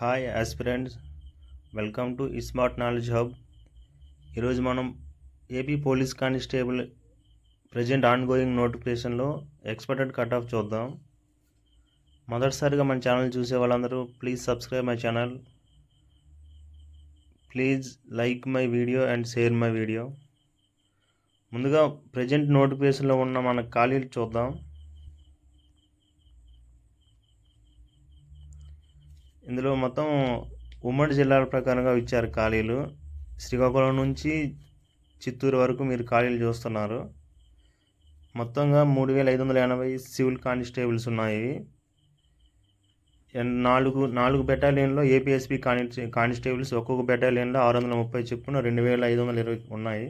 Hi aspirants, welcome to smart knowledge hub. ఈరోజు మనం AP police constable present ongoing నోటిఫికేషన్లో expected cut off చూద్దాం. మొదటిసారిగా మన ఛానల్ చూసే వాళ్ళందరూ please subscribe my channel, please like my video and share my video. ముందుగా present నోటిఫికేషన్లో ఉన్న మన ఖాళీలు చూద్దాం. ఇందులో మొత్తం ఉమ్మడి జిల్లాల ప్రకారంగా ఇచ్చారు ఖాళీలు. శ్రీకాకుళం నుంచి చిత్తూరు వరకు మీరు ఖాళీలు చూస్తున్నారు. మొత్తంగా 3580 సివిల్ కానిస్టేబుల్స్ ఉన్నాయి. నాలుగు బెటాలియన్లో ఏపీఎస్పీ కానిస్టేబుల్స్, ఒక్కొక్క బెటాలియన్లో 630 చొప్పున 2520 ఉన్నాయి.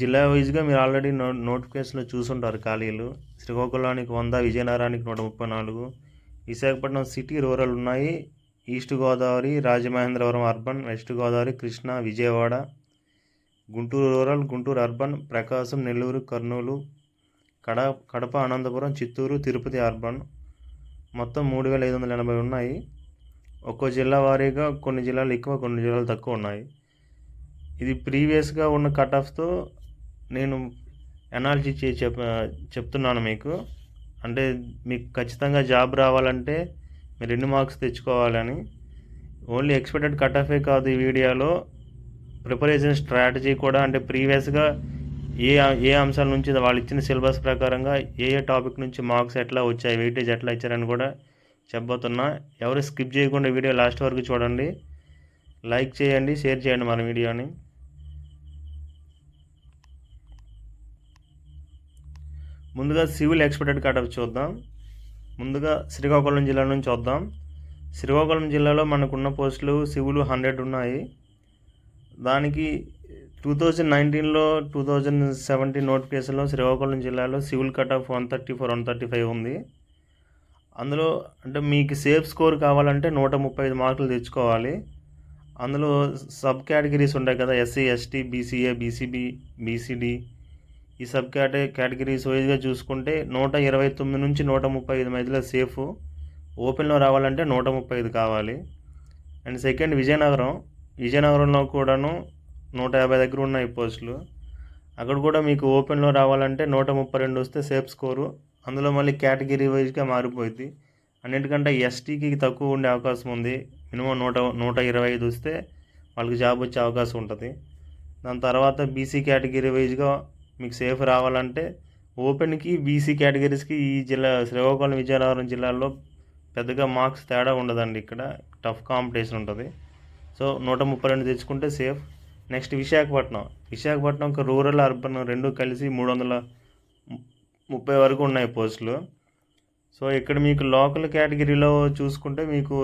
జిల్లా వైజ్గా మీరు ఆల్రెడీ నోటిఫికేషన్లో చూసుంటారు ఖాళీలు. శ్రీకాకుళానికి 100, విజయనగరానికి 134, విశాఖపట్నం సిటీ రూరల్ ఉన్నాయి. East Godavari, Rajamahendravaram urban, west Godavari, Krishna, Vijayawada, Guntur rural, Guntur urban, Prakasam, Nellore, Kurnool, Kadapa, Anantapuram, Chittoor, Tirupati urban. మొత్తం 3580 ఉన్నాయి. ఒక్కో జిల్లా వారీగా కొన్ని జిల్లాలు ఎక్కువ, కొన్ని జిల్లాలు తక్కువ ఉన్నాయి. ఇది ప్రీవియస్గా ఉన్న కట్ ఆఫ్తో నేను అనాలిసిస్ చేసి చెప్తున్నాను మీకు. అంటే మీకు ఖచ్చితంగా జాబ్ రావాలంటే మీరు ఎన్ని మార్క్స్ తెచ్చుకోవాలని. ఓన్లీ ఎక్స్పెక్టెడ్ కట్ ఆఫే కాదు, ఈ వీడియోలో ప్రిపరేషన్ స్ట్రాటజీ కూడా, అంటే ప్రీవియస్గా ఏ అంశాల నుంచి వాళ్ళు ఇచ్చిన సిలబస్ ప్రకారంగా ఏ టాపిక్ నుంచి మార్క్స్ ఎట్లా వచ్చాయి, వెయిటేజ్ ఎట్లా ఇచ్చారని కూడా చెప్పబోతున్నా. ఎవరు స్కిప్ చేయకుండా వీడియో లాస్ట్ వరకు చూడండి. లైక్ చేయండి, షేర్ చేయండి మన వీడియోని. ముందుగా సివిల్ ఎక్స్పెక్టెడ్ కట్ ఆఫ్ చూద్దాం. ముందుగా శ్రీకాకుళం జిల్లా నుంచి చూద్దాం. శ్రీకాకుళం జిల్లాలో మనకున్న పోస్టులు సివిల్ 100 ఉన్నాయి. దానికి 2019లో 2017 నోటిఫికేషన్లో శ్రీకాకుళం జిల్లాలో సివిల్ కట్ ఆఫ్ 134, 135 ఉంది. అందులో అంటే మీకు సేఫ్ స్కోర్ కావాలంటే 135 మార్కులు తెచ్చుకోవాలి. అందులో సబ్ కేటగిరీస్ ఉంటాయి కదా, SC, ST, BCA, BCB, BCD. ఈ సబ్ కేటగిరీస్ వైజ్గా చూసుకుంటే 129 నుంచి 135 మధ్యలో సేఫ్. ఓపెన్లో రావాలంటే 135 కావాలి. అండ్ సెకండ్ విజయనగరంలో కూడాను 150 దగ్గర ఉన్నాయి పోస్టులు. అక్కడ కూడా మీకు ఓపెన్లో రావాలంటే 132 వస్తే సేఫ్ స్కోరు. అందులో మళ్ళీ కేటగిరీ వైజ్గా మారిపోయింది. అన్నిటికంటే ఎస్టీకి తక్కువ ఉండే అవకాశం ఉంది. మినిమం 125 వస్తే వాళ్ళకి జాబ్ వచ్చే అవకాశం ఉంటుంది. దాని తర్వాత బీసీ కేటగిరీ వైజ్గా మీకు సేఫ్ రావాలంటే ఓపెన్కి, బీసీ కేటగిరీస్కి ఈ శ్రీకాకుళం, విజయనగరం జిల్లాలో పెద్దగా మార్క్స్ తేడా ఉండదండి. ఇక్కడ టఫ్ కాంపిటీషన్ ఉంటుంది. సో 132 తెచ్చుకుంటే సేఫ్. నెక్స్ట్ విశాఖపట్నంకి రూరల్, అర్బన్ రెండు కలిసి 330 వరకు ఉన్నాయి పోస్టులు. సో ఇక్కడ మీకు లోకల్ కేటగిరీలో చూసుకుంటే మీకు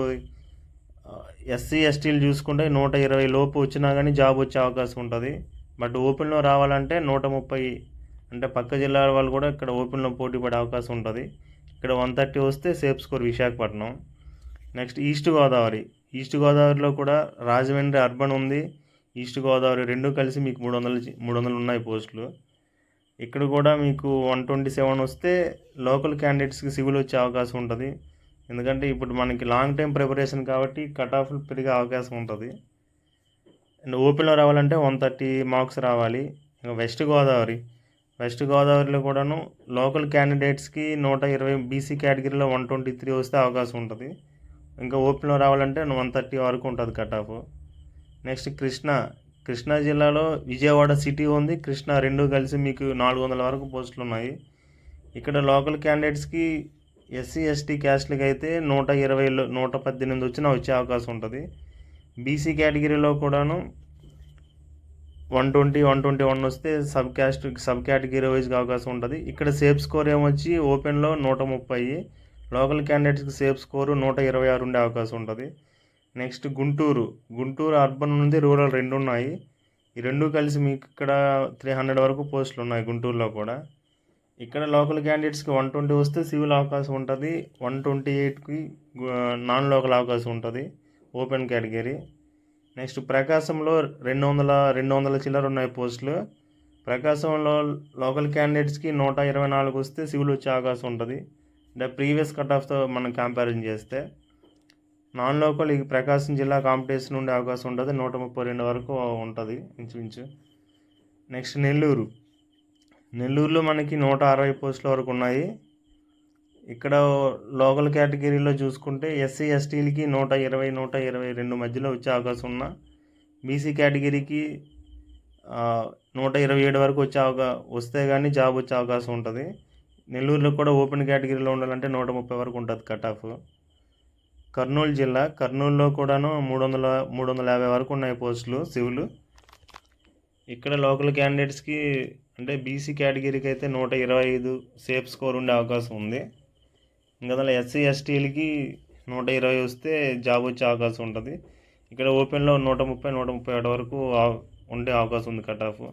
ఎస్సీ, ఎస్టీలు చూసుకుంటే 120 లోపు వచ్చినా కానీ జాబ్ వచ్చే అవకాశం ఉంటుంది. బట్ ఓపెన్లో రావాలంటే 130, అంటే పక్క జిల్లాల వాళ్ళు కూడా ఇక్కడ ఓపెన్లో పోటీ పడే అవకాశం ఉంటుంది. ఇక్కడ 130 వస్తే safe score Visakhapatnam. Next east గోదావరిలో కూడా రాజమండ్రి అర్బన్ ఉంది, ఈస్ట్ గోదావరి రెండు కలిసి మీకు 300 ఉన్నాయి పోస్టులు. ఇక్కడ కూడా మీకు 127 వస్తే లోకల్ క్యాండిడేట్స్కి సివిల్ వచ్చే అవకాశం ఉంటుంది. ఎందుకంటే ఇప్పుడు మనకి లాంగ్ టైం ప్రిపరేషన్ కాబట్టి కట్ ఆఫ్లు పెరిగే అవకాశం ఉంటుంది. అండ్ ఓపెన్లో రావాలంటే 130 మార్క్స్ రావాలి. ఇంకా వెస్ట్ గోదావరిలో కూడాను లోకల్ క్యాండిడేట్స్కి 120, బీసీ కేటగిరీలో 123 వస్తే అవకాశం ఉంటుంది. ఇంకా ఓపెన్లో రావాలంటే 130 వరకు ఉంటుంది కట్ ఆఫ్. నెక్స్ట్ కృష్ణా జిల్లాలో విజయవాడ సిటీ ఉంది, కృష్ణా రెండు కలిసి మీకు 400 వరకు పోస్టులు ఉన్నాయి. ఇక్కడ లోకల్ క్యాండిడేట్స్కి ఎస్సీ, ఎస్టీ క్యాస్ట్లకి అయితే 120, 118 వచ్చినా వచ్చే అవకాశం ఉంటుంది. బీసీ కేటగిరీలో కూడాను 120, 121 వస్తే సబ్ కేటగిరీ వైజ్గా అవకాశం ఉంటుంది. ఇక్కడ సేఫ్ స్కోర్ ఏమొచ్చి ఓపెన్లో 130, లోకల్ క్యాండిడేట్స్కి సేఫ్ స్కోరు 126 ఉండే అవకాశం ఉంటుంది. నెక్స్ట్ గుంటూరు అర్బన్ ఉంది, రూరల్ రెండు ఉన్నాయి. ఈ రెండు కలిసి మీకు ఇక్కడ 300 వరకు పోస్టులు ఉన్నాయి గుంటూరులో కూడా. ఇక్కడ లోకల్ క్యాండిడేట్స్కి 120 వస్తే సివిల్ అవకాశం ఉంటుంది, 128కి నాన్ లోకల్ అవకాశం ఉంటుంది ఓపెన్ కేటగిరీ. నెక్స్ట్ ప్రకాశంలో 200 చిల్లర ఉన్నాయి పోస్టులు. ప్రకాశంలో లోకల్ క్యాండిడేట్స్కి 124 వస్తే సివిల్ వచ్చే అవకాశం ఉంటుంది. అంటే ప్రీవియస్ కట్ ఆఫ్తో మనం కంపారిజన్ చేస్తే. నాన్ లోకల్ ఈ ప్రకాశం జిల్లా కాంపిటీషన్ ఉండే అవకాశం ఉంటుంది, 132 వరకు ఉంటుంది ఇంచుమించు. నెక్స్ట్ నెల్లూరులో మనకి 160 పోస్టుల వరకు ఉన్నాయి. ఇక్కడ లోకల్ కేటగిరీలో చూసుకుంటే ఎస్సీ ఎస్టీలకి 120 122 మధ్యలో వచ్చే అవకాశం ఉన్న, బీసీ కేటగిరీకి 127 వరకు వస్తే కానీ జాబ్ వచ్చే అవకాశం ఉంటుంది. నెల్లూరులో కూడా ఓపెన్ కేటగిరీలో ఉండాలంటే 130 వరకు ఉంటుంది కట్ ఆఫ్. కర్నూలులో కూడాను 350 వరకు ఉన్నాయి పోస్టులు సివిల్. ఇక్కడ లోకల్ క్యాండిడేట్స్కి అంటే బీసీ కేటగిరీకి అయితే 125 సేఫ్ స్కోర్ ఉండే అవకాశం ఉంది. ఇంకా అందులో ఎస్సీ ఎస్టీలకి 120 వస్తే జాబ్ వచ్చే అవకాశం ఉంటుంది. ఇక్కడ ఓపెన్లో 130 131 వరకు ఉండే అవకాశం ఉంది కట్ ఆఫ్.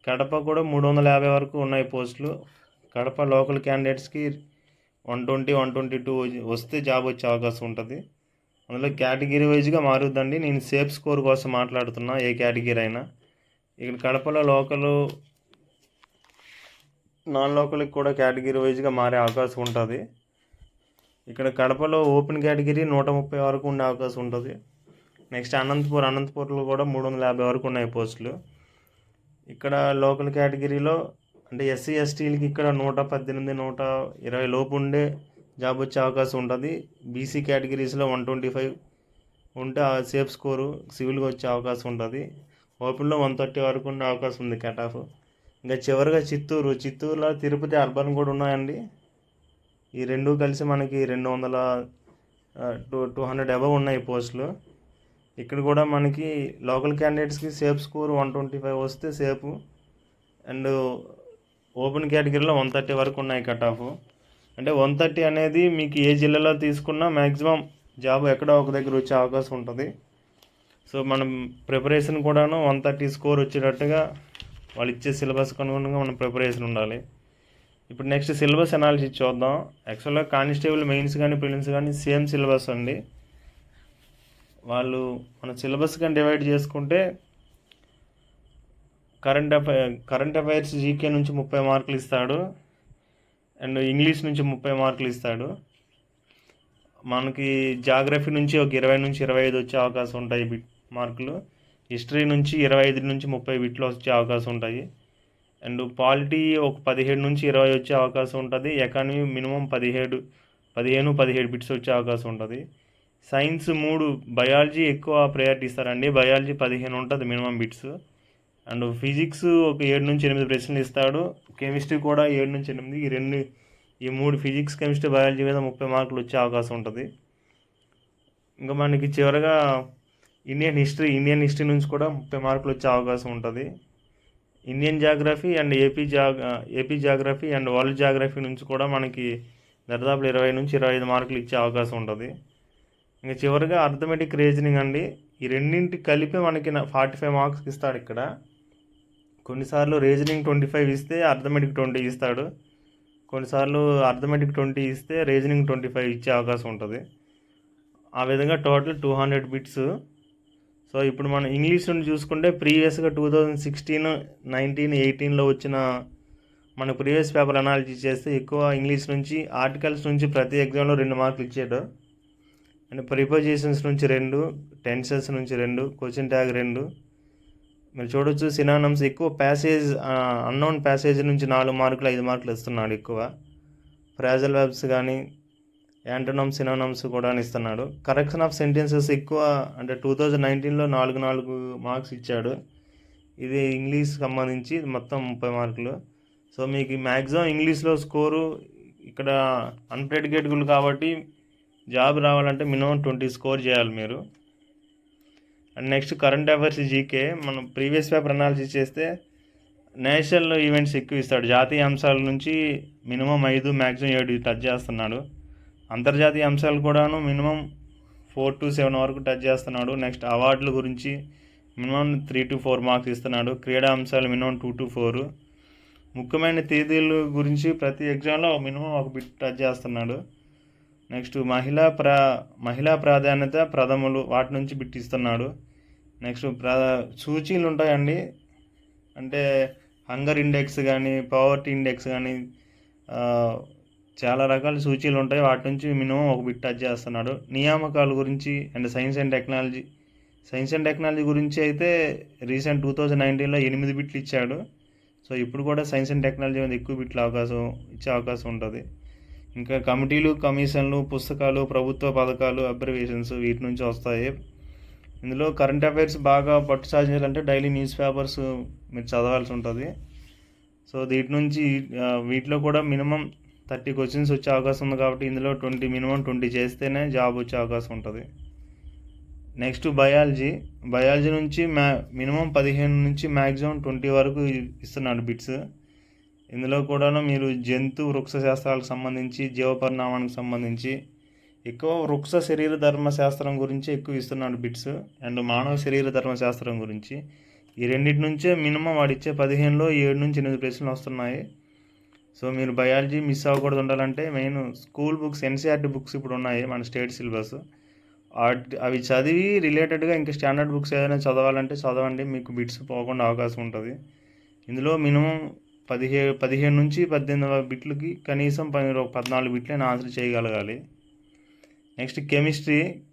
కడప కూడా 350 వరకు ఉన్నాయి పోస్టులు. కడప లోకల్ క్యాండిడేట్స్కి 120 122 వస్తే జాబ్ వచ్చే అవకాశం ఉంటుంది. అందులో కేటగిరీ వైజ్గా మారుద్దండి, నేను సేఫ్ స్కోర్ కోసం మాట్లాడుతున్నా, ఏ కేటగిరీ అయినా. ఇక్కడ కడపలో లోకల్ నాన్ లోకల్కి కూడా కేటగిరీ వైజ్గా మారే అవకాశం ఉంటుంది. ఇక్కడ కడపలో ఓపెన్ కేటగిరీ 130 వరకు ఉండే అవకాశం ఉంటుంది. నెక్స్ట్ అనంతపూర్లో కూడా 350 వరకు ఉన్నాయి పోస్టులు. ఇక్కడ లోకల్ కేటగిరీలో అంటే ఎస్సీ ఎస్టీలకి ఇక్కడ 118 120 లోపు ఉండే జాబ్ వచ్చే అవకాశం ఉంటుంది. బీసీ కేటగిరీస్లో 125 ఉంటే ఆ సేఫ్ స్కోరు సివిల్గా వచ్చే అవకాశం ఉంటుంది. ఓపెన్లో 130 వరకు ఉండే అవకాశం ఉంది కట్ ఆఫ్. ఇంకా చివరిగా చిత్తూరులో తిరుపతి అర్బన్ కూడా ఉన్నాయండి. ఈ రెండు కలిసి మనకి 200 అబవ్ ఉన్నాయి పోస్టులు. ఇక్కడ కూడా మనకి లోకల్ క్యాండిడేట్స్కి సేఫ్ స్కోర్ 125 వస్తే సేఫ్, అండ్ ఓపెన్ కేటగిరీలో 130 వరకు ఉన్నాయి కట్ ఆఫ్. అంటే 130 అనేది మీకు ఏ జిల్లాలో తీసుకున్నా మ్యాక్సిమం జాబ్ ఎక్కడో ఒక దగ్గర వచ్చే అవకాశం ఉంటుంది. సో మనం ప్రిపరేషన్ కూడాను 130 స్కోర్ వచ్చేటట్టుగా వాళ్ళు ఇచ్చే సిలబస్కి అనుగుణంగా మన ప్రిపరేషన్ ఉండాలి. ఇప్పుడు నెక్స్ట్ సిలబస్ అనాలిసిస్ చూద్దాం. యాక్చువల్గా కానిస్టేబుల్ మెయిన్స్ కానీ ప్రిలిమ్స్ కానీ సేమ్ సిలబస్ అండి. వాళ్ళు మన సిలబస్ కానీ డివైడ్ చేసుకుంటే కరెంట్ అఫైర్స్ జీకే నుంచి 30 మార్కులు ఇస్తాడు, అండ్ ఇంగ్లీష్ నుంచి 30 మార్కులు ఇస్తాడు. మనకి జాగ్రఫీ నుంచి ఒక 20 నుంచి 25 వచ్చే అవకాశం ఉంటాయి మార్కులు. హిస్టరీ నుంచి 25 నుంచి 30 బిట్లు వచ్చే అవకాశం ఉంటాయి. అండ్ పాలిటీ ఒక 17 నుంచి 20 వచ్చే అవకాశం ఉంటుంది. ఎకానమీ మినిమం 15 బిట్స్ వచ్చే అవకాశం ఉంటుంది. సైన్స్ 3, బయాలజీ ఎక్కువ ప్రయారిటీ ఇస్తారండి, బయాలజీ 15 ఉంటుంది మినిమం బిట్స్. అండ్ ఫిజిక్స్ ఒక 7 నుంచి 8 ప్రశ్నలు ఇస్తాడు. కెమిస్ట్రీ కూడా 7 నుంచి 8, ఈ 3 ఫిజిక్స్ కెమిస్ట్రీ బయాలజీ మీద 30 మార్కులు వచ్చే అవకాశం ఉంటుంది. ఇంకా మనకి చివరగా ఇండియన్ హిస్టరీ నుంచి కూడా 30 మార్కులు వచ్చే అవకాశం ఉంటుంది. Indian geography and AP geography and world geography నుంచి కూడా మనకి దాదాపు 20 నుంచి 25 మార్కులు ఇచ్చే అవకాశం ఉంటుంది. ఇంకా చివరిగా అర్థమెటిక్ రీజనింగ్ అండి. ఈ రెండింటి కలిపి మనకి 45 మార్క్స్ ఇస్తాడు. ఇక్కడ కొన్నిసార్లు రీజనింగ్ 25 ఇస్తే అర్థమెటిక్ 20 ఇస్తాడు, కొన్నిసార్లు అర్థమెటిక్ 20 ఇస్తే రీజనింగ్ 25 ఇచ్చే అవకాశం ఉంటుంది. ఆ విధంగా టోటల్ 200 బిట్స్. సో ఇప్పుడు మనం ఇంగ్లీష్ నుండి చూసుకుంటే ప్రీవియస్గా 2016, 19, 18లో వచ్చిన మన ప్రీవియస్ పేపర్ అనాలిసిస్ చేస్తే ఎక్కువ ఇంగ్లీష్ నుంచి ఆర్టికల్స్ నుంచి ప్రతి ఎగ్జామ్లో 2 మార్కులు ఇచ్చాడు. అండ్ ప్రిపోజిషన్స్ నుంచి 2, టెన్సెస్ నుంచి 2, క్వశ్చన్ ట్యాగ్ 2. మీరు చూడొచ్చు సినానమ్స్ ఎక్కువ ప్యాసేజ్ అన్నోన్ ప్యాసేజ్ నుంచి 4 మార్కులు 5 మార్కులు ఇస్తున్నాడు ఎక్కువ. ఫ్రాజల్ వెబ్స్ కానీ యాంటోనమ్స్ సినానమ్స్ కూడా ఇస్తున్నాడు. కరెక్షన్ ఆఫ్ సెంటెన్సెస్ ఎక్కువ అంటే 2019లో 4 మార్క్స్ ఇచ్చాడు. ఇది ఇంగ్లీష్ సంబంధించి మొత్తం 30 మార్కులు. సో మీకు మ్యాక్సిమం ఇంగ్లీష్లో స్కోరు ఇక్కడ అన్ప్రెడికేటబుల్ కాబట్టి జాబ్ రావాలంటే మినిమం 20 స్కోర్ చేయాలి మీరు. And next current affairs GK మనం ప్రీవియస్ పేపర్ అనాలిసిస్ చేస్తే నేషనల్ ఈవెంట్స్ ఎక్కువ ఇస్తాడు. జాతీయ అంశాల నుంచి మినిమం 5 మ్యాక్సిమం 7 టచ్ చేస్తున్నాడు. అంతర్జాతీయ అంశాలు కూడాను మినిమం 4 to 7 వరకు టచ్ చేస్తున్నాడు. నెక్స్ట్ అవార్డుల గురించి మినిమం 3 to 4 మార్క్స్ ఇస్తున్నాడు. క్రీడా అంశాలు మినిమం 2 to 4. ముఖ్యమైన తేదీల గురించి ప్రతి ఎగ్జామ్లో మినిమం ఒక బిట్ టచ్ చేస్తున్నాడు. నెక్స్ట్ మహిళా ప్రాధాన్యత ప్రథములు వాటి నుంచి బిట్ ఇస్తున్నాడు. నెక్స్ట్ సూచీలు ఉంటాయండి, అంటే హంగర్ ఇండెక్స్ కానీ, పవర్టీ ఇండెక్స్ కానీ, చాలా రకాల సూచీలు ఉంటాయి, వాటి నుంచి మినిమం ఒక బిట్ టచ్ చేస్తున్నాడు. నియామకాల గురించి అండ్ సైన్స్ అండ్ టెక్నాలజీ గురించి అయితే రీసెంట్ 2019లో 8 బిట్లు ఇచ్చాడు. సో ఇప్పుడు కూడా సైన్స్ అండ్ టెక్నాలజీ మీద ఎక్కువ బిట్లు ఇచ్చే అవకాశం ఉంటుంది. ఇంకా కమిటీలు, కమిషన్లు, పుస్తకాలు, ప్రభుత్వ పథకాలు, అబ్రివేషన్స్ వీటి నుంచి వస్తాయి. ఇందులో కరెంట్ అఫైర్స్ బాగా పట్టు సాధించాలంటే డైలీ న్యూస్ పేపర్స్ మీరు చదవాల్సి ఉంటుంది. సో వీటిలో కూడా మినిమం 30 క్వశ్చన్స్ వచ్చే అవకాశం ఉంది, కాబట్టి ఇందులో మినిమం 20 చేస్తేనే జాబ్ వచ్చే అవకాశం ఉంటుంది. నెక్స్ట్ బయాలజీ నుంచి మినిమం 15 నుంచి మ్యాక్సిమం 20 వరకు ఇస్తున్నాడు బిట్స్. ఇందులో కూడాను మీరు వృక్ష శాస్త్రాలకు సంబంధించి, జీవపరిణామానికి సంబంధించి ఎక్కువ వృక్ష శరీర ధర్మశాస్త్రం గురించి ఎక్కువ ఇస్తున్నాడు బిట్స్, అండ్ మానవ శరీర ధర్మశాస్త్రం గురించి. ఈ రెండింటి నుంచే మినిమం వాడిచ్చే 15లో 7 నుంచి 8 ప్రశ్నలు వస్తున్నాయి. సో మీరు బయాలజీ మిస్ అవ్వకూడదు ఉండాలంటే main school books, NCERT books ఇప్పుడు ఉన్నాయి మన స్టేట్ సిలబస్, అవి చదివి రిలేటెడ్గా ఇంకా స్టాండర్డ్ బుక్స్ ఏదైనా చదవాలంటే చదవండి, మీకు బిట్స్ పోకుండా అవకాశం ఉంటుంది. ఇందులో మినిమం 15 నుంచి 18 బిట్లకి కనీసం 14 బిట్లైనా ఆన్సర్ చేయగలగాలి. నెక్స్ట్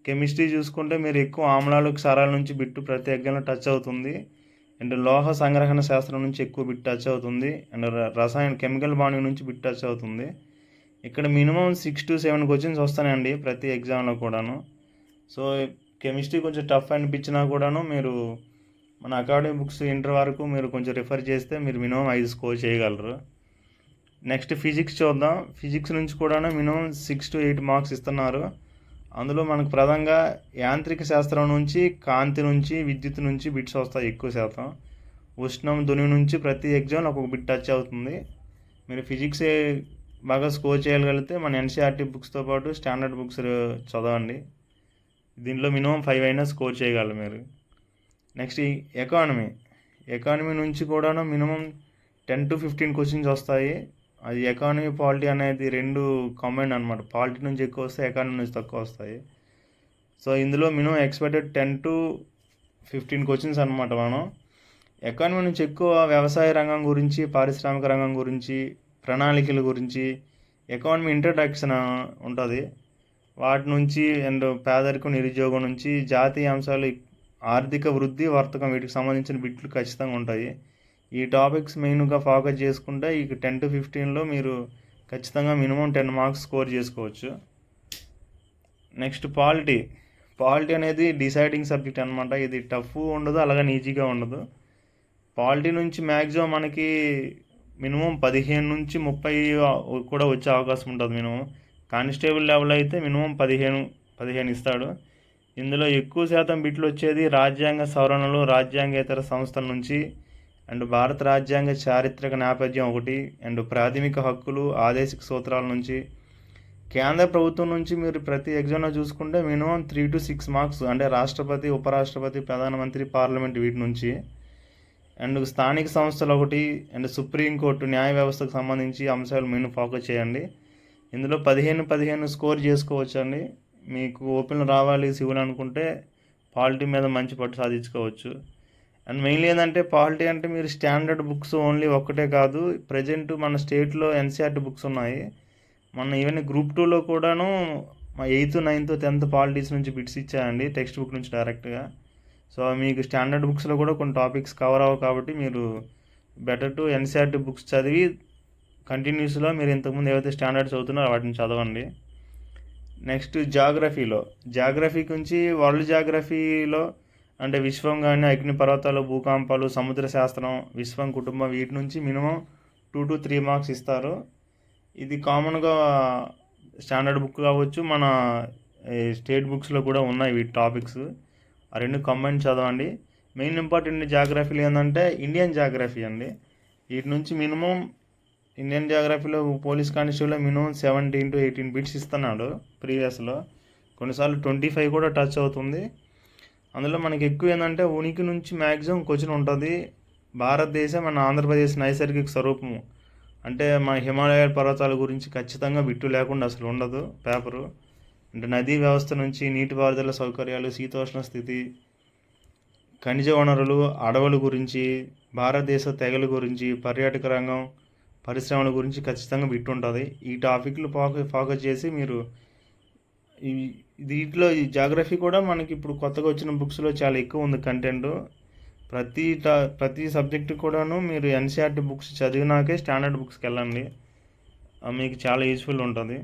కెమిస్ట్రీ చూసుకుంటే మీరు ఎక్కువ ఆమ్లాలు, క్షారాల నుంచి బిట్టు ప్రతి ఎగ్జామ్లో టచ్ అవుతుంది. అండ్ లోహ సంగ్రహణ శాస్త్రం నుంచి ఎక్కువ బిట్ టచ్ అవుతుంది. అండ్ కెమికల్ బాండింగ్ నుంచి బిట్ టచ్ అవుతుంది. ఇక్కడ మినిమం 6 to 7 క్వశ్చన్స్ వస్తాయండి ప్రతి ఎగ్జామ్లో కూడాను. సో కెమిస్ట్రీ కొంచెం టఫ్ అనిపించినా కూడాను మీరు మన అకాడమిక్ బుక్స్ ఇంటర్ వరకు మీరు కొంచెం రిఫర్ చేస్తే మీరు మినిమం 5 స్కోర్ చేయగలరు. నెక్స్ట్ ఫిజిక్స్ చూద్దాం. ఫిజిక్స్ నుంచి కూడా మినిమం 6 to 8 మార్క్స్ ఇస్తున్నారు. అందులో మనకు ప్రధానంగా యాంత్రిక శాస్త్రం నుంచి, కాంతి నుంచి, విద్యుత్ నుంచి బిట్స్ వస్తాయి ఎక్కువ శాతం. ఉష్ణం, ధ్వని నుంచి ప్రతి ఎగ్జామ్లో ఒక్కొక్క బిట్ టచ్ అవుతుంది. మీరు ఫిజిక్స్ బాగా స్కోర్ చేయగలిగితే మన ఎన్సీఆర్టీ బుక్స్తో పాటు స్టాండర్డ్ బుక్స్ చదవండి. దీంట్లో మినిమం 5 అయినా స్కోర్ చేయగలరు మీరు. నెక్స్ట్ ఎకానమీ నుంచి కూడా మినిమం 10 to 15 క్వశ్చన్స్ వస్తాయి. అది ఎకానమీ, పాలిటీ అనేది 2 కాంబైన్ అనమాట. పాలిటీ నుంచి ఎక్కువ వస్తాయి, ఎకానమీ నుంచి తక్కువ వస్తాయి. సో ఇందులో మినిమం ఎక్స్పెక్టెడ్ 10 to 15 క్వశ్చన్స్ అనమాట. మనం ఎకానమీ నుంచి ఎక్కువ వ్యవసాయ రంగం గురించి, పారిశ్రామిక రంగం గురించి, ప్రణాళికల గురించి, ఎకానమీ ఇంట్రడక్షన్ ఉంటుంది. వాటి నుంచి అండ్ పేదరికం, నిరుద్యోగం నుంచి, జాతీయ అంశాలు, ఆర్థిక వృద్ధి, వర్తకం వీటికి సంబంధించిన బిట్లు ఖచ్చితంగా ఉంటాయి. ఈ టాపిక్స్ మెయిన్గా ఫోకస్ చేసుకుంటే ఈ 10 to 15లో మీరు ఖచ్చితంగా మినిమం 10 మార్క్స్ స్కోర్ చేసుకోవచ్చు. నెక్స్ట్ పాలిటీ అనేది డిసైడింగ్ సబ్జెక్ట్ అనమాట. ఇది టఫ్ ఉండదు, అలాగే ఈజీగా ఉండదు. పాలిటీ నుంచి మ్యాక్సిమం మనకి మినిమం 15 నుంచి 30 కూడా వచ్చే అవకాశం ఉంటుంది. మినిమం కానిస్టేబుల్ లెవెల్ అయితే మినిమం 15 ఇస్తాడు. ఇందులో ఎక్కువ శాతం బిట్లు వచ్చేది రాజ్యాంగ సవరణలు, రాజ్యాంగేతర సంస్థల నుంచి, అండ్ భారత రాజ్యాంగ చారిత్రక నేపథ్యం ఒకటి, అండ్ ప్రాథమిక హక్కులు, ఆదేశిక సూత్రాల నుంచి. కేంద్ర ప్రభుత్వం నుంచి మీరు ప్రతి ఎగ్జామ్లో చూసుకుంటే మినిమం 3 to 6 మార్క్స్, అంటే రాష్ట్రపతి, ఉపరాష్ట్రపతి, ప్రధానమంత్రి, పార్లమెంట్ వీటి నుంచి. అండ్ స్థానిక సంస్థలు ఒకటి, అండ్ సుప్రీంకోర్టు, న్యాయ వ్యవస్థకు సంబంధించి అంశాలు మెయిన్ ఫోకస్ చేయండి. ఇందులో 15 స్కోర్ చేసుకోవచ్చు అండి. మీకు ఓపెన్ రావాలి సివిల్ అనుకుంటే పాలిటీ మీద మంచి పట్టు సాధించుకోవచ్చు. అండ్ మెయిన్లీ ఏంటంటే పాలిటీ అంటే మీరు స్టాండర్డ్ బుక్స్ ఓన్లీ ఒక్కటే కాదు, ప్రజెంట్ మన స్టేట్లో ఎన్సీఆర్టీ బుక్స్ ఉన్నాయి. మన ఈవెన్ Group 2లో కూడాను మా 8th, 9th, 10th పాలిటీస్ నుంచి బిట్స్ ఇచ్చాయండి, టెక్స్ట్ బుక్ నుంచి డైరెక్ట్గా. సో మీకు స్టాండర్డ్ బుక్స్లో కూడా కొన్ని టాపిక్స్ కవర్ అవ్వవు, కాబట్టి మీరు బెటర్ టు ఎన్సీఆర్టీ బుక్స్ చదివి కంటిన్యూస్లో మీరు ఇంతకుముందు ఏవైతే స్టాండర్డ్స్ అవుతున్నారో వాటిని చదవండి. నెక్స్ట్ జాగ్రఫీ నుంచి వరల్డ్ జాగ్రఫీలో అంటే విశ్వం కానీ, అగ్నిపర్వతాలు, భూకంపాలు, సముద్ర శాస్త్రం, విశ్వం, కుటుంబం వీటి నుంచి మినిమం 2 to 3 మార్క్స్ ఇస్తారు. ఇది కామన్గా స్టాండర్డ్ బుక్ కావచ్చు, మన స్టేట్ బుక్స్లో కూడా ఉన్నాయి వీటి టాపిక్స్. ఆ 2 కంబైన్ చదవండి. మెయిన్ ఇంపార్టెంట్ జాగ్రఫీలు ఏంటంటే ఇండియన్ జాగ్రఫీ అండి. వీటి నుంచి మినిమం ఇండియన్ జాగ్రఫీలో పోలీస్ కానిస్టేబుల్లో మినిమం 17 to 18 బిట్స్ ఇస్తున్నాడు ప్రీవియస్లో. కొన్నిసార్లు 25 కూడా టచ్ అవుతుంది. అందులో మనకి ఎక్కువ ఏంటంటే ఉనికి నుంచి మ్యాక్సిమం క్వశ్చన్ ఉంటుంది. భారతదేశం, మన ఆంధ్రప్రదేశ్ నైసర్గిక స్వరూపము అంటే మన హిమాలయ పర్వతాల గురించి ఖచ్చితంగా బిట్టు లేకుండా అసలు ఉండదు పేపరు. అంటే నదీ వ్యవస్థ నుంచి నీటిపారుదల సౌకర్యాలు, శీతోష్ణ స్థితి, ఖనిజ వనరులు, అడవుల గురించి, భారతదేశ తెగల గురించి, పర్యాటక రంగం, పరిశ్రమల గురించి ఖచ్చితంగా బిట్ ఉంటుంది. ఈ టాపిక్లు ఫోకస్ చేసి మీరు దీంట్లో ఈ జాగ్రఫీ కూడా మనకి ఇప్పుడు కొత్తగా వచ్చిన బుక్స్లో చాలా ఎక్కువ ఉంది కంటెంట్. ప్రతి సబ్జెక్టు కూడాను మీరు ఎన్సీఆర్టీ బుక్స్ చదివినాకే స్టాండర్డ్ బుక్స్కి వెళ్ళండి, మీకు చాలా యూస్ఫుల్ ఉంటుంది.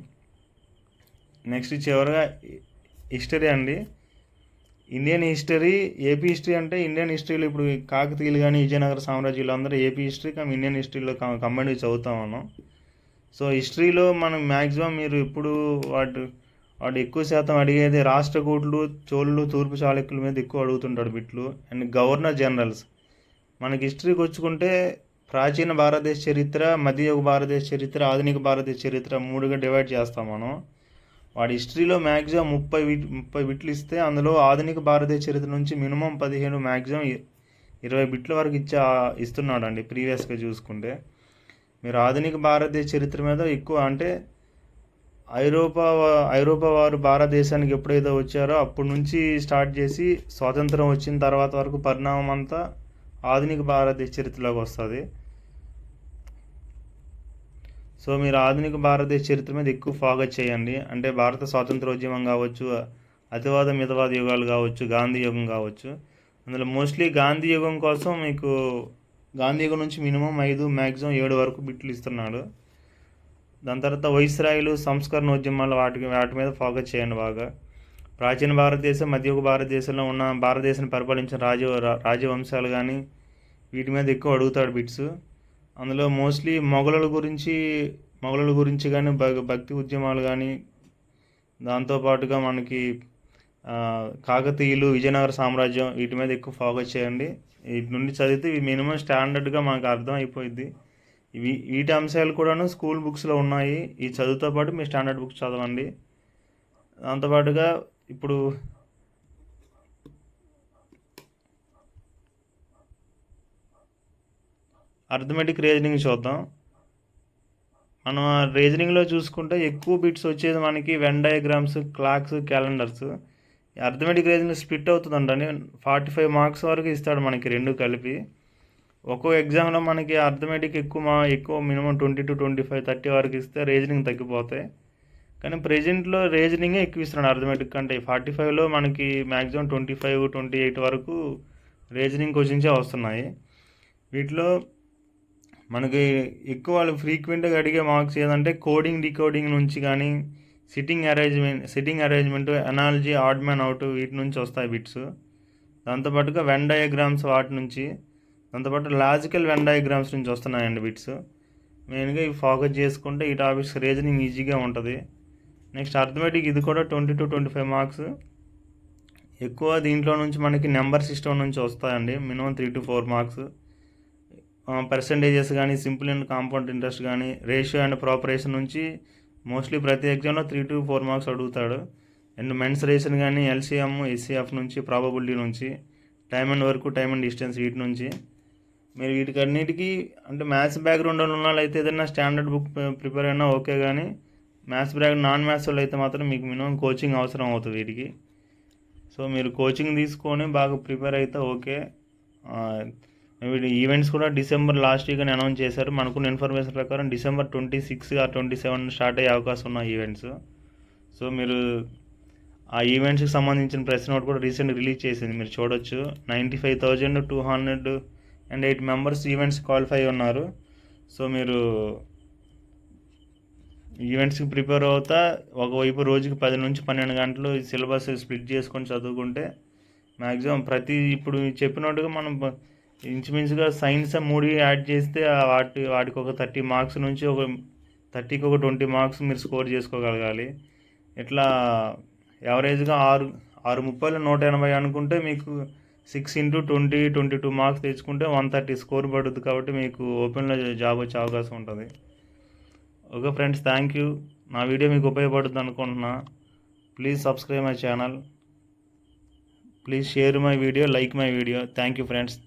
నెక్స్ట్ చివరిగా హిస్టరీ అండి. ఇండియన్ హిస్టరీ, ఏపీ హిస్టరీ అంటే ఇండియన్ హిస్టరీలో ఇప్పుడు కాకతీయులు కానీ విజయనగర సామ్రాజ్యాలు అందరూ ఏపీ హిస్టరీ ఇండియన్ హిస్టరీలో కంబైన్ చదువుతాం మనం. సో హిస్టరీలో మనం మ్యాక్సిమం మీరు ఇప్పుడు వాడు ఎక్కువ శాతం అడిగేది రాష్ట్రకూటులు, చోళులు, తూర్పు చాళుక్యుల మీద ఎక్కువ అడుగుతుంటాడు బిట్లు, అండ్ గవర్నర్ జనరల్స్. మనకి హిస్టరీకి వచ్చుకుంటే ప్రాచీన భారతదేశ చరిత్ర, మధ్యయుగ భారతదేశ చరిత్ర, ఆధునిక భారతదేశ చరిత్ర 3గా డివైడ్ చేస్తాం మనం. వాడి హిస్టరీలో మ్యాక్సిమం 30 బిట్లు ఇస్తే అందులో ఆధునిక భారతదేశ చరిత్ర నుంచి మినిమం 15, మ్యాక్సిమం 20 బిట్ల వరకు ఇస్తున్నాడు అండి ప్రీవియస్గా చూసుకుంటే. మీరు ఆధునిక భారతదేశ చరిత్ర మీద ఎక్కువ అంటే ఐరోపా వారు భారతదేశానికి ఎప్పుడైతే వచ్చారో అప్పటి నుంచి స్టార్ట్ చేసి స్వాతంత్రం వచ్చిన తర్వాత వరకు పరిణామం అంతా ఆధునిక భారతదేశ చరిత్రలోకి వస్తుంది. సో మీరు ఆధునిక భారతదేశ చరిత్ర మీద ఎక్కువ ఫోకస్ చేయండి. అంటే భారత స్వాతంత్రోద్యమం కావచ్చు, అతివాద మితవాద యుగాలు కావచ్చు, గాంధీ యుగం కావచ్చు. అందులో మోస్ట్లీ గాంధీ యుగం కోసం మీకు గాంధీ యుగం నుంచి మినిమం 5, మ్యాక్సిమం 7 వరకు బిట్లు ఇస్తున్నాడు. దాని తర్వాత వైస్రాయిలు, సంస్కరణోద్యమాలు వాటి మీద ఫోకస్ చేయండి బాగా. ప్రాచీన భారతదేశం, మధ్యయుగ భారతదేశంలో ఉన్న భారతదేశాన్ని పరిపాలించిన రాజవంశాలు కానీ వీటి మీద ఎక్కువ అడుగుతాడు బిట్స్. అందులో మోస్ట్లీ మొఘలుల గురించి కానీ భక్తి ఉద్యమాలు కానీ, దాంతోపాటుగా మనకి కాకతీయులు, విజయనగర సామ్రాజ్యం వీటి మీద ఎక్కువ ఫోకస్ చేయండి. వీటి నుండి చదివితే ఇవి మినిమం స్టాండర్డ్గా మనకు అర్థం అయిపోయింది. వీటి అంశాలు కూడాను స్కూల్ బుక్స్లో ఉన్నాయి. ఈ చదువుతో పాటు మీ స్టాండర్డ్ బుక్స్ చదవండి. దాంతోపాటుగా ఇప్పుడు అర్థమెటిక్ రీజనింగ్ చూద్దాం. మనం రీజనింగ్లో చూసుకుంటే ఎక్కువ బిట్స్ వచ్చేది మనకి Venn diagrams, clocks, calendars. Arithmetic reasoning split అవుతుందండి. 45 మార్క్స్ వరకు ఇస్తాడు మనకి రెండు కలిపి. ఒక్కో ఎగ్జామ్లో మనకి అర్థమెటిక్ ఎక్కువ మినిమం 20 to 25, 30 వరకు ఇస్తే రీజనింగ్ తగ్గిపోతాయి. కానీ ప్రెజెంట్లో రీజనింగే ఎక్కువ ఇస్తున్నాడు అర్థమెటిక్ కంటే. 45లో మనకి మ్యాక్సిమం 25, 28 వరకు రీజనింగ్ క్వశ్చన్సే వస్తున్నాయి. వీటిలో మనకి ఎక్కువ వాళ్ళు ఫ్రీక్వెంట్గా అడిగే మార్క్స్ ఏదంటే కోడింగ్, డీకోడింగ్ నుంచి కానీ, sitting arrangement, analogy, odd man out వీటి నుంచి వస్తాయి బిట్స్. దాంతోపాటుగా వెన్ డయాగ్రామ్స్ వాటి నుంచి, దాంతోపాటు లాజికల్ వెన్ డయాగ్రామ్స్ నుంచి వస్తున్నాయండి బిట్స్. మెయిన్గా ఇవి ఫోకస్ చేసుకుంటే ఈ టాపిక్స్ రీజనింగ్ ఈజీగా ఉంటుంది. నెక్స్ట్ అర్థమెటిక్ ఇది కూడా 20 to 25 మార్క్స్. ఎక్కువ దీంట్లో నుంచి మనకి నెంబర్ సిస్టమ్ నుంచి వస్తాయండి, మినిమం 3 to 4 మార్క్స్. పర్సంటేజెస్ కానీ, సింపుల్ అండ్ కాంపౌండ్ ఇంట్రెస్ట్ కానీ, రేషియో అండ్ ప్రాపరేషన్ నుంచి మోస్ట్లీ ప్రతి ఎగ్జామ్లో 3 to 4 మార్క్స్ అడుగుతాడు. అండ్ మెన్సరేషన్ కానీ, ఎల్సిఎం, ఎస్సిఎఫ్ నుంచి, ప్రాబబిలిటీ నుంచి, time and work, time and distance వీటి నుంచి. మీరు వీటికి అన్నిటికీ అంటే మ్యాథ్స్ బ్యాక్గ్రౌండ్ ఉన్న వాళ్ళు అయితే ఏదైనా స్టాండర్డ్ బుక్ ప్రిపేర్ అయినా ఓకే, కానీ మ్యాథ్స్ నాన్ మ్యాథ్స్ వాళ్ళు అయితే మాత్రం మీకు మినిమం కోచింగ్ అవసరం అవుతుంది వీటికి. సో మీరు కోచింగ్ తీసుకొని బాగా ప్రిపేర్ అయితే ఓకే. వీటి ఈవెంట్స్ కూడా డిసెంబర్ లాస్ట్ వీక్ అని అనౌన్స్ చేశారు. మనకున్న ఇన్ఫర్మేషన్ ప్రకారం డిసెంబర్ 26 or 27 స్టార్ట్ అయ్యే అవకాశం ఉన్న ఈవెంట్స్. సో మీరు ఆ ఈవెంట్స్కి సంబంధించిన ప్రెస్ నోట్ కూడా రీసెంట్గా రిలీజ్ చేసింది, మీరు చూడొచ్చు. 95,208 మెంబర్స్ ఈవెంట్స్ క్వాలిఫై ఉన్నారు. సో మీరు ఈవెంట్స్కి ప్రిపేర్ అవుతా ఒకవైపు రోజుకి 10 నుంచి 12 గంటలు సిలబస్ స్ప్లిట్ చేసుకొని చదువుకుంటే మ్యాక్సిమం ఇప్పుడు చెప్పినట్టుగా మనం ఇంచుమించుగా సైన్స్ 3 యాడ్ చేస్తే వాటికి ఒక 30 మార్క్స్ నుంచి ఒక 30కి ఒక 20 మార్క్స్ మీరు స్కోర్ చేసుకోగలగాలి. ఇట్లా యావరేజ్గా 6:30 180 అనుకుంటే మీకు 6 into 20, 22 మార్క్స్ తెచ్చుకుంటే 130 స్కోర్ పడుతుంది. కాబట్టి మీకు ఓపెన్లో జాబ్ వచ్చే అవకాశం ఉంటుంది. Okay friends, thank you. నా వీడియో మీకు ఉపయోగపడుతుంది అనుకుంటున్నా. Please subscribe my channel. Please share my video, like my video. Thank you friends.